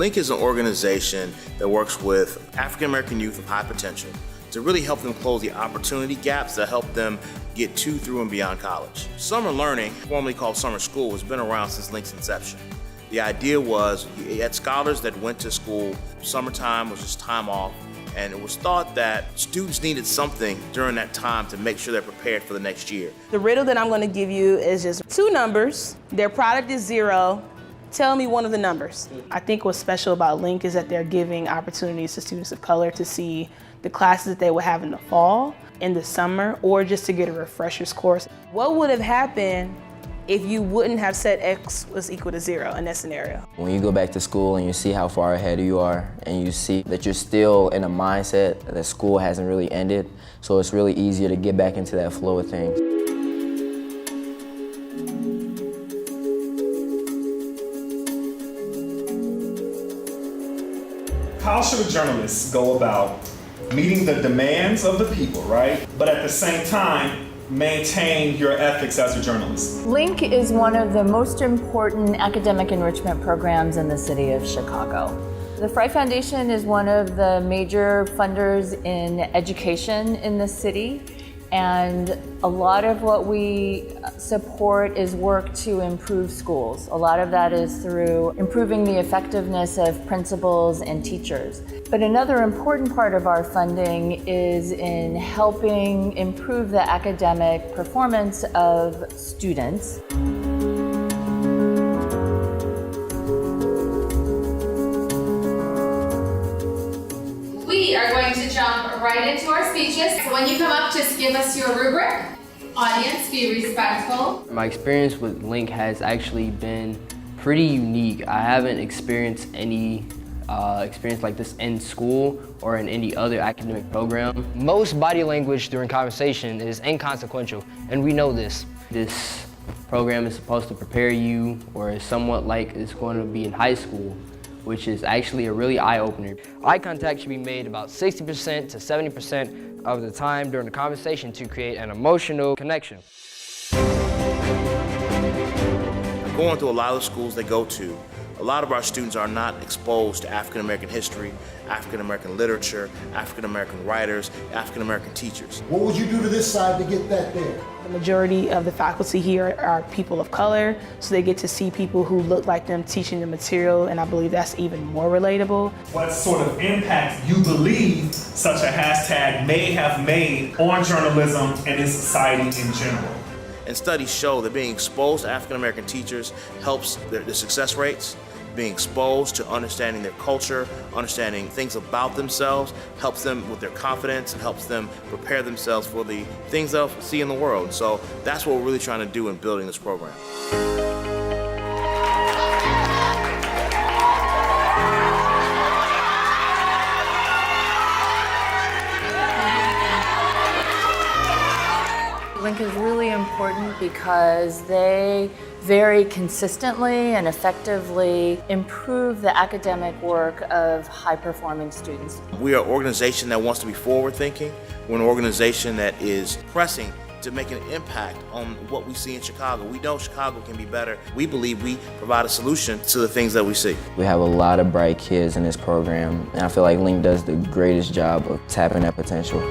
LINK is an organization that works with African American youth of high potential to really help them close the opportunity gaps that help them get to, through, and beyond college. Summer learning, formerly called summer school, has been around since LINK's inception. The idea was you had scholars that went to school, summertime was just time off, and it was thought that students needed something during that time to make sure they're prepared for the next year. The riddle that I'm going to give you is just two numbers. Their product is 0. Tell me one of the numbers. I think what's special about LINK is that they're giving opportunities to students of color to see the classes that they would have in the fall, in the summer, or just to get a refreshers course. What would have happened if you wouldn't have said X was equal to 0 in that scenario? When you go back to school and you see how far ahead you are, and you see that you're still in a mindset that school hasn't really ended, so it's really easier to get back into that flow of things. How should journalists go about meeting the demands of the people, right? But at the same time, maintain your ethics as a journalist? LINK is one of the most important academic enrichment programs in the city of Chicago. The Frye Foundation is one of the major funders in education in the city, and a lot of what we support is work to improve schools. A lot of that is through improving the effectiveness of principals and teachers. But another important part of our funding is in helping improve the academic performance of students. We are going to jump right into our speeches. So when you come up, just give us your rubric. Audience, be respectful. My experience with LINK has actually been pretty unique. I haven't experienced any experience like this in school or in any other academic program. Most body language during conversation is inconsequential, and we know this. This program is supposed to prepare you, or is somewhat like it's going to be in high school, which is actually a really eye-opener. Eye contact should be made about 60% to 70% of the time during the conversation to create an emotional connection. Going to a lot of the schools they go to, a lot of our students are not exposed to African American history, African American literature, African American writers, African American teachers. What would you do to this side to get that there? The majority of the faculty here are people of color, so they get to see people who look like them teaching the material, and I believe that's even more relatable. What sort of impact you believe such a hashtag may have made on journalism and in society in general? And studies show that being exposed to African American teachers helps their success rates. Being exposed to understanding their culture, understanding things about themselves, helps them with their confidence and helps them prepare themselves for the things they'll see in the world. So that's what we're really trying to do in building this program. LINK is really important because they very consistently and effectively improve the academic work of high-performing students. We are an organization that wants to be forward-thinking. We're an organization that is pressing to make an impact on what we see in Chicago. We know Chicago can be better. We believe we provide a solution to the things that we see. We have a lot of bright kids in this program, and I feel like LINK does the greatest job of tapping that potential.